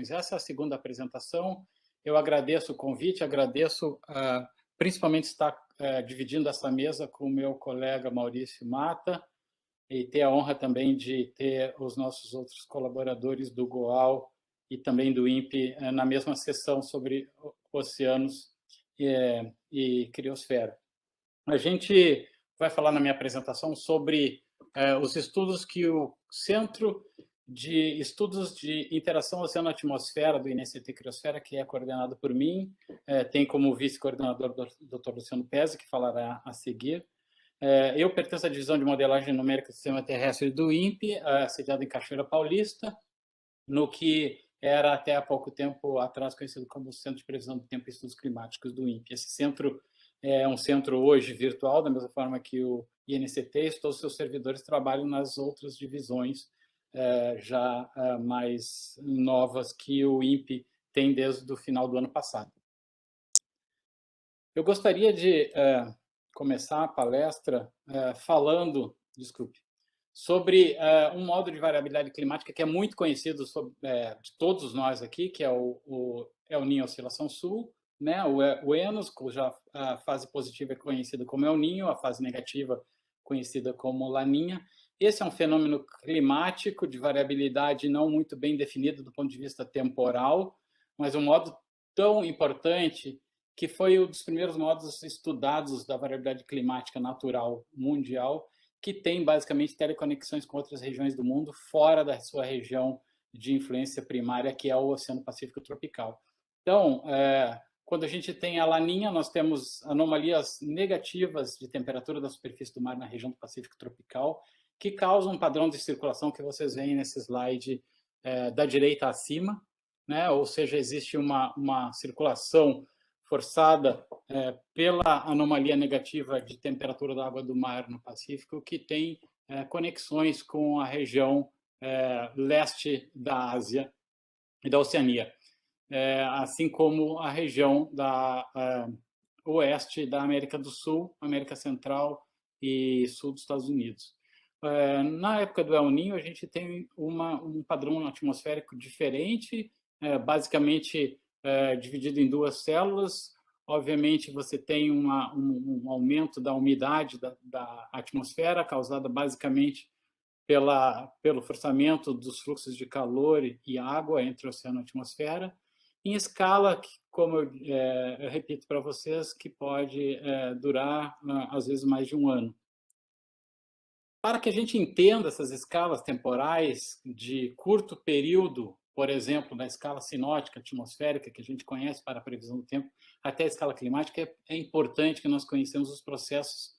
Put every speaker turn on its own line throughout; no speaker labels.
Essa é a segunda apresentação. Eu agradeço o convite, agradeço principalmente estar dividindo essa mesa com o meu colega Maurício Mata e ter a honra também de ter os nossos outros colaboradores do GOAL e também do INPE na mesma sessão sobre oceanos e criosfera. A gente vai falar na minha apresentação sobre os estudos que o Centro de Estudos de Interação Oceano-Atmosfera do INST Criosfera, que é coordenado por mim, tem como vice-coordenador o Dr. Luciano Pezzi, que falará a seguir. Eu pertenço à divisão de modelagem numérica do sistema terrestre do INPE, sediado em Cachoeira Paulista, no que era até há pouco tempo atrás conhecido como Centro de Previsão do Tempo e Estudos Climáticos do INPE. Esse centro é um centro hoje virtual, da mesma forma que o INCT, e todos os seus servidores trabalham nas outras divisões já mais novas que o INPE tem desde o final do ano passado. Eu gostaria de começar a palestra falando, sobre um modo de variabilidade climática que é muito conhecido de todos nós aqui, que é o El Niño Oscilação Sul, né? O Enos, cuja fase positiva é conhecida como El Niño, a fase negativa conhecida como Laninha. Esse é um fenômeno climático de variabilidade não muito bem definido do ponto de vista temporal, mas um modo tão importante que foi um dos primeiros modos estudados da variabilidade climática natural mundial, que tem basicamente teleconexões com outras regiões do mundo fora da sua região de influência primária, que é o Oceano Pacífico Tropical. Então, quando a gente tem a Laninha, nós temos anomalias negativas de temperatura da superfície do mar na região do Pacífico Tropical, que causam um padrão de circulação que vocês veem nesse slide da direita acima, né? Ou seja, existe uma circulação forçada pela anomalia negativa de temperatura da água do mar no Pacífico, que tem conexões com a região leste da Ásia e da Oceania, assim como a região da oeste da América do Sul, América Central e sul dos Estados Unidos. Na época do El Niño, a gente tem um padrão atmosférico diferente, basicamente dividido em duas células. Obviamente, você tem um aumento da umidade da atmosfera, causada basicamente pelo forçamento dos fluxos de calor e água entre o oceano e a atmosfera, em escala, como eu repito para vocês, que pode durar, às vezes, mais de um ano. Para que a gente entenda essas escalas temporais de curto período, por exemplo, na escala sinótica atmosférica, que a gente conhece para a previsão do tempo, até a escala climática, é importante que nós conheçamos os processos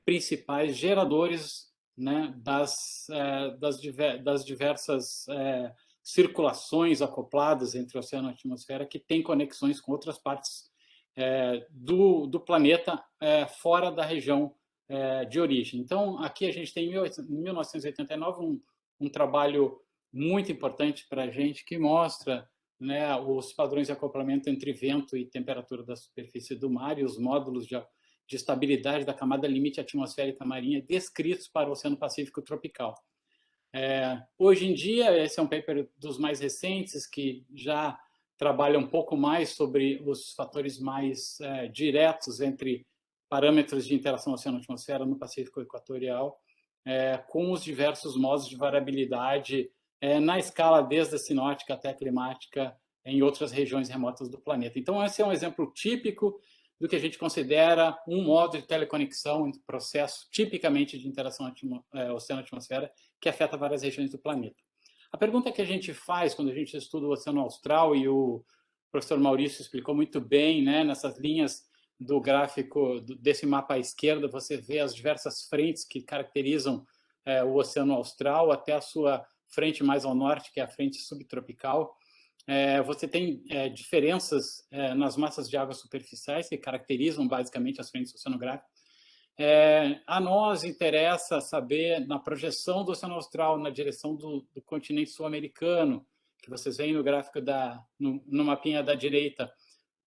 principais geradores, né, das diversas circulações acopladas entre o oceano e a atmosfera, que têm conexões com outras partes do planeta fora da região de origem. Então, aqui a gente tem, em 1989, um trabalho muito importante para a gente, que mostra, né, os padrões de acoplamento entre vento e temperatura da superfície do mar e os módulos de estabilidade da camada limite atmosférica marinha descritos para o Oceano Pacífico Tropical. Hoje em dia, esse é um paper dos mais recentes, que já trabalha um pouco mais sobre os fatores mais diretos entre parâmetros de interação oceano-atmosfera no Pacífico Equatorial, com os diversos modos de variabilidade na escala desde a sinótica até a climática em outras regiões remotas do planeta. Então, esse é um exemplo típico do que a gente considera um modo de teleconexão entre processos tipicamente de interação oceano-atmosfera que afeta várias regiões do planeta. A pergunta que a gente faz quando a gente estuda o Oceano Austral, e o professor Maurício explicou muito bem, né, nessas linhas do gráfico desse mapa à esquerda, você vê as diversas frentes que caracterizam o Oceano Austral, até a sua frente mais ao norte, que é a frente subtropical. Você tem diferenças nas massas de água superficiais, que caracterizam basicamente as frentes oceanográficas. A nós interessa saber, na projeção do Oceano Austral na direção do continente sul-americano, que vocês veem no gráfico no mapinha da direita,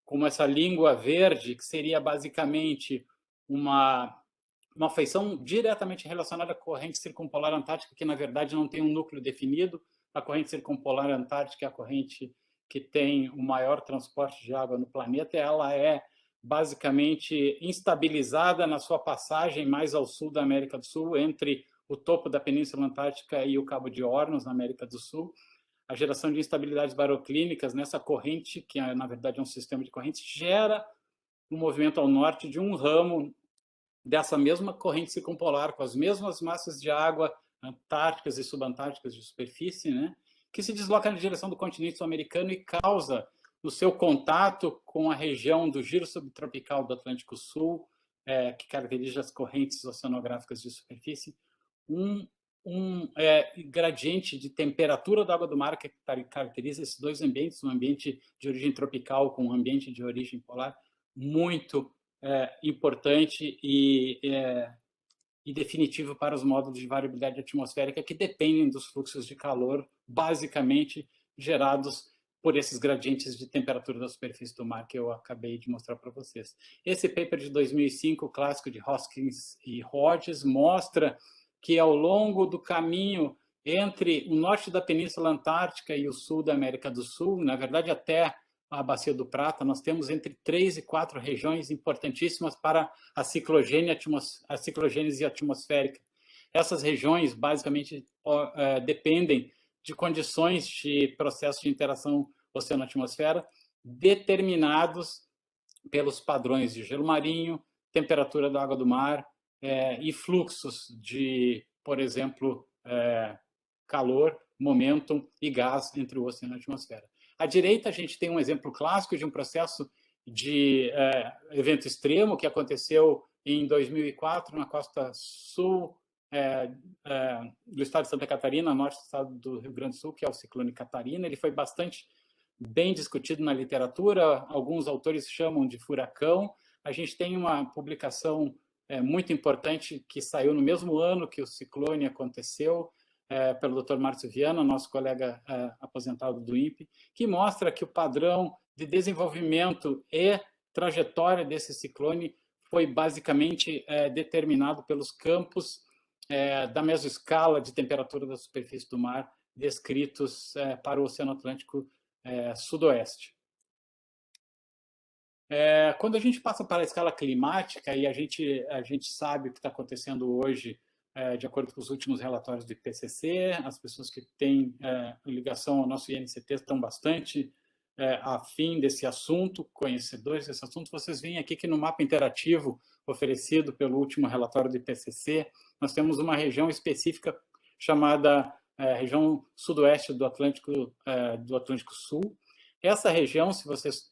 como essa língua verde, que seria basicamente uma feição diretamente relacionada à corrente circumpolar antártica, que na verdade não tem um núcleo definido, A corrente circumpolar antártica é a corrente que tem o maior transporte de água no planeta. Ela é basicamente instabilizada na sua passagem mais ao sul da América do Sul, entre o topo da Península Antártica e o Cabo de Hornos, na América do Sul. A geração de instabilidades baroclínicas nessa corrente, que na verdade é um sistema de correntes, gera um movimento ao norte de um ramo dessa mesma corrente circumpolar, com as mesmas massas de água antárticas e subantárticas de superfície, né, que se desloca na direção do continente sul-americano e causa, no seu contato com a região do giro subtropical do Atlântico Sul, que caracteriza as correntes oceanográficas de superfície, um gradiente de temperatura da água do mar que caracteriza esses dois ambientes, um ambiente de origem tropical com um ambiente de origem polar, muito importante e definitivo para os módulos de variabilidade atmosférica que dependem dos fluxos de calor, basicamente gerados por esses gradientes de temperatura da superfície do mar que eu acabei de mostrar para vocês. Esse paper de 2005, clássico de Hoskins e Hodges, mostra que ao longo do caminho entre o norte da Península Antártica e o sul da América do Sul, na verdade até a Bacia do Prata, nós temos entre 3 e 4 regiões importantíssimas para a ciclogênese atmosférica. Essas regiões, basicamente, dependem de condições de processo de interação oceano-atmosfera determinados pelos padrões de gelo marinho, temperatura da água do mar e fluxos de, por exemplo, calor, momentum e gás entre o oceano e a atmosfera. À direita, a gente tem um exemplo clássico de um processo de evento extremo que aconteceu em 2004 na costa sul do estado de Santa Catarina, norte do estado do Rio Grande do Sul, que é o ciclone Catarina. Ele foi bastante bem discutido na literatura, alguns autores chamam de furacão. A gente tem uma publicação muito importante que saiu no mesmo ano que o ciclone aconteceu, pelo Dr. Márcio Viana, nosso colega aposentado do INPE, que mostra que o padrão de desenvolvimento e trajetória desse ciclone foi basicamente determinado pelos campos da mesoescala de temperatura da superfície do mar descritos para o Oceano Atlântico Sudoeste. Quando a gente passa para a escala climática, e a gente sabe o que está acontecendo hoje, de acordo com os últimos relatórios do IPCC, as pessoas que têm ligação ao nosso INCT estão bastante afim desse assunto, conhecedores desse assunto. Vocês veem aqui que no mapa interativo oferecido pelo último relatório do IPCC, nós temos uma região específica chamada região sudoeste do Atlântico Sul. Essa região, se vocês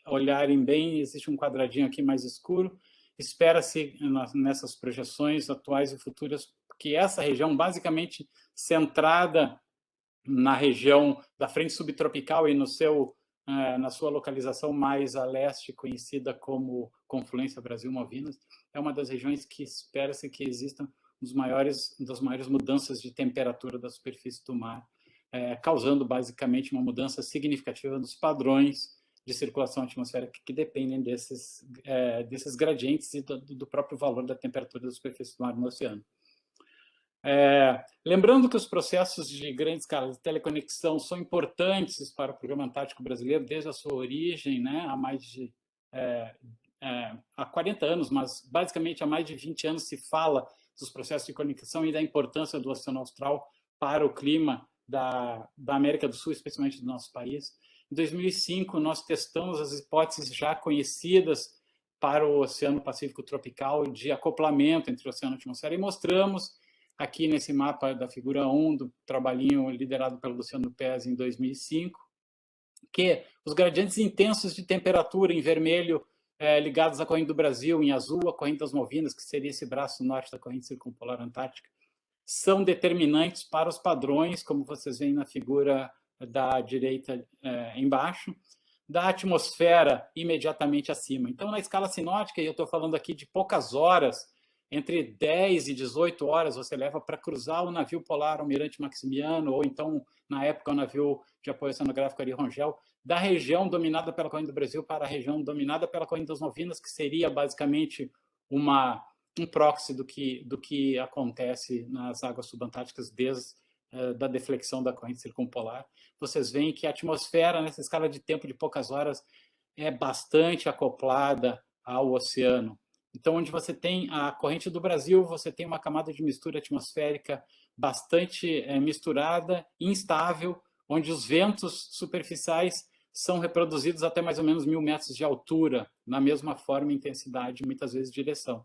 olharem bem, existe um quadradinho aqui mais escuro. Espera-se, nessas projeções atuais e futuras, que essa região, basicamente centrada na região da frente subtropical e na sua localização mais a leste, conhecida como Confluência Brasil-Malvinas, é uma das regiões que espera-se que existam das maiores mudanças de temperatura da superfície do mar, causando basicamente uma mudança significativa dos padrões de circulação atmosférica que dependem desses gradientes e do próprio valor da temperatura da superfície do mar no oceano. Lembrando que os processos de grande escala de teleconexão são importantes para o Programa Antártico Brasileiro desde a sua origem, né, há 40 anos, mas basicamente há mais de 20 anos se fala dos processos de conexão e da importância do Oceano Austral para o clima da América do Sul, especialmente do nosso país. Em 2005, nós testamos as hipóteses já conhecidas para o Oceano Pacífico Tropical de acoplamento entre o oceano e a atmosfera e mostramos aqui nesse mapa da figura 1 do trabalhinho liderado pelo Luciano Pes em 2005, que os gradientes intensos de temperatura em vermelho ligados à corrente do Brasil, em azul a corrente das Malvinas, que seria esse braço norte da corrente circumpolar antártica, são determinantes para os padrões, como vocês veem na figura da direita embaixo, da atmosfera imediatamente acima. Então, na escala sinótica, e eu estou falando aqui de poucas horas, entre 10 e 18 horas, você leva para cruzar o navio polar Almirante Maximiano, ou então, na época, o navio de apoio oceanográfico Ari Rangel, da região dominada pela corrente do Brasil para a região dominada pela corrente das Malvinas, que seria basicamente um proxy do que acontece nas águas subantárticas desde da deflexão da corrente circumpolar, vocês veem que a atmosfera, nessa escala de tempo de poucas horas, é bastante acoplada ao oceano. Então, onde você tem a corrente do Brasil, você tem uma camada de mistura atmosférica bastante misturada, instável, onde os ventos superficiais são reproduzidos até mais ou menos 1.000 metros de altura, na mesma forma, intensidade, muitas vezes direção.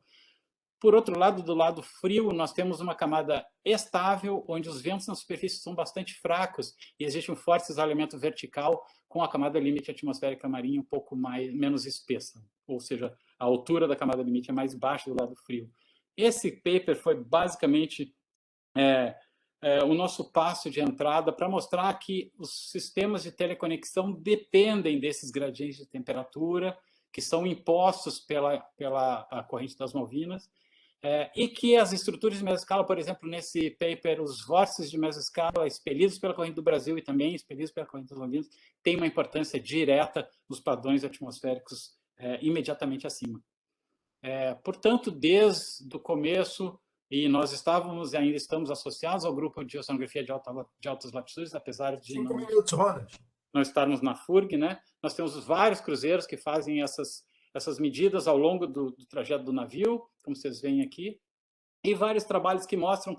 Por outro lado, do lado frio, nós temos uma camada estável, onde os ventos na superfície são bastante fracos e existe um forte isolamento vertical com a camada limite atmosférica marinha um pouco menos espessa, ou seja, a altura da camada limite é mais baixa do lado frio. Esse paper foi basicamente o nosso passo de entrada para mostrar que os sistemas de teleconexão dependem desses gradientes de temperatura que são impostos pela corrente das Malvinas, e que as estruturas de mesoscala, por exemplo, nesse paper, os vórtices de mesoscala expelidos pela corrente do Brasil e também expelidos pela corrente das Malvinas, têm uma importância direta nos padrões atmosféricos imediatamente acima. Portanto, desde o começo, e nós estávamos e ainda estamos associados ao grupo de oceanografia de altas latitudes, apesar de não estarmos na FURG, né? Nós temos vários cruzeiros que fazem essas medidas ao longo do trajeto do navio, como vocês veem aqui, e vários trabalhos que mostram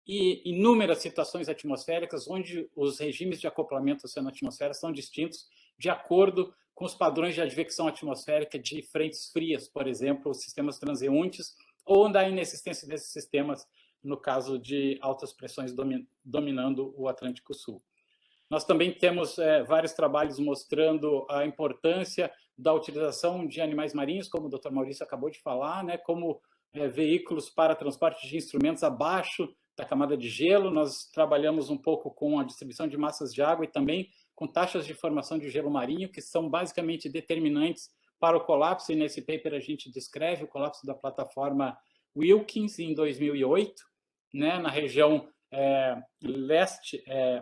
inúmeras situações atmosféricas onde os regimes de acoplamento oceano-atmosfera são distintos de acordo com os padrões de advecção atmosférica de frentes frias, por exemplo, os sistemas transeuntes, ou da inexistência desses sistemas no caso de altas pressões dominando o Atlântico Sul. Nós também temos vários trabalhos mostrando a importância da utilização de animais marinhos, como o Dr. Maurício acabou de falar, né, como veículos para transporte de instrumentos abaixo da camada de gelo. Nós trabalhamos um pouco com a distribuição de massas de água e também com taxas de formação de gelo marinho, que são basicamente determinantes para o colapso, e nesse paper a gente descreve o colapso da plataforma Wilkins em 2008, né, na região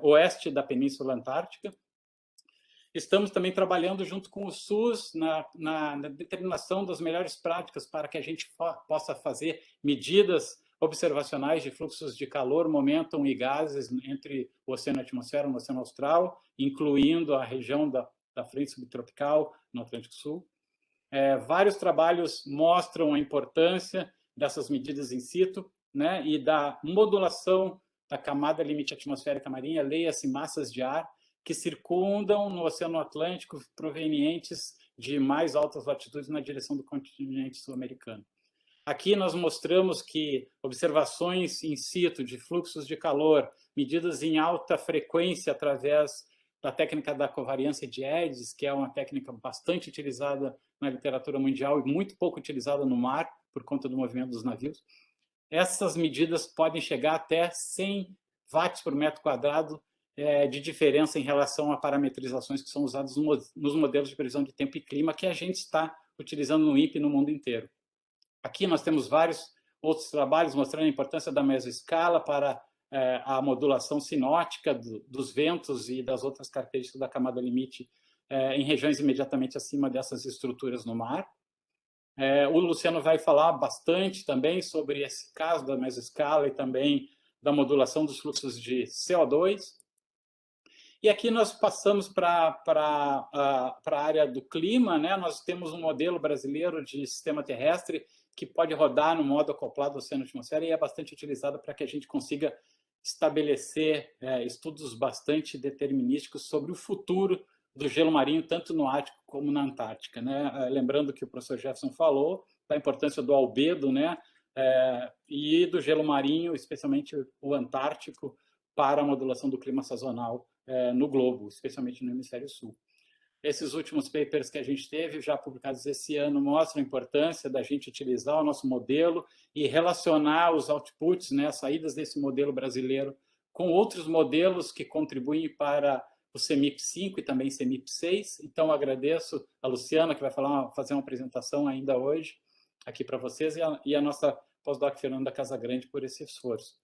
oeste da Península Antártica. Estamos também trabalhando junto com o SUS na determinação das melhores práticas para que a gente possa fazer medidas observacionais de fluxos de calor, momento e gases entre o oceano e a atmosfera no Oceano Austral, incluindo a região da frente subtropical no Atlântico Sul. Vários trabalhos mostram a importância dessas medidas in situ, né, e da modulação da camada limite atmosférica marinha, leia-se massas de ar, que circundam no Oceano Atlântico provenientes de mais altas latitudes na direção do continente sul-americano. Aqui nós mostramos que observações in situ de fluxos de calor, medidas em alta frequência através da técnica da covariância de Eddies, que é uma técnica bastante utilizada na literatura mundial e muito pouco utilizada no mar, por conta do movimento dos navios. Essas medidas podem chegar até 100 watts por metro quadrado de diferença em relação a parametrizações que são usadas nos modelos de previsão de tempo e clima que a gente está utilizando no INPE no mundo inteiro. Aqui nós temos vários outros trabalhos mostrando a importância da mesoscala para a modulação sinótica dos ventos e das outras características da camada limite em regiões imediatamente acima dessas estruturas no mar. O Luciano vai falar bastante também sobre esse caso da mesoscala e também da modulação dos fluxos de CO2. E aqui nós passamos para a área do clima, né? Nós temos um modelo brasileiro de sistema terrestre que pode rodar no modo acoplado oceano-atmosfera e é bastante utilizado para que a gente consiga estabelecer estudos bastante determinísticos sobre o futuro do gelo marinho, tanto no Ártico como na Antártica, né? Lembrando que o professor Jefferson falou da importância do albedo, né? E do gelo marinho, especialmente o Antártico, para a modulação do clima sazonal no globo, especialmente no hemisfério sul. Esses últimos papers que a gente teve, já publicados esse ano, mostram a importância da gente utilizar o nosso modelo e relacionar os outputs, né, as saídas desse modelo brasileiro, com outros modelos que contribuem para o CEMIP5 e também CEMIP6. Então, agradeço a Luciana, que vai fazer uma apresentação ainda hoje aqui para vocês, e a nossa pós-doc Fernanda Casagrande por esse esforço.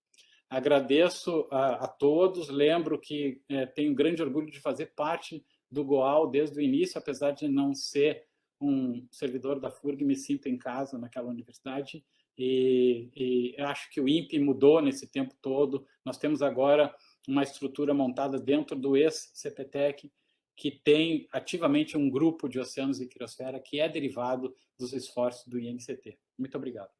Agradeço a todos, lembro que tenho grande orgulho de fazer parte do GOAL desde o início, apesar de não ser um servidor da FURG, me sinto em casa naquela universidade e acho que o INPE mudou nesse tempo todo. Nós temos agora uma estrutura montada dentro do ex-CPTEC, que tem ativamente um grupo de oceanos e criosfera que é derivado dos esforços do INCT. Muito obrigado.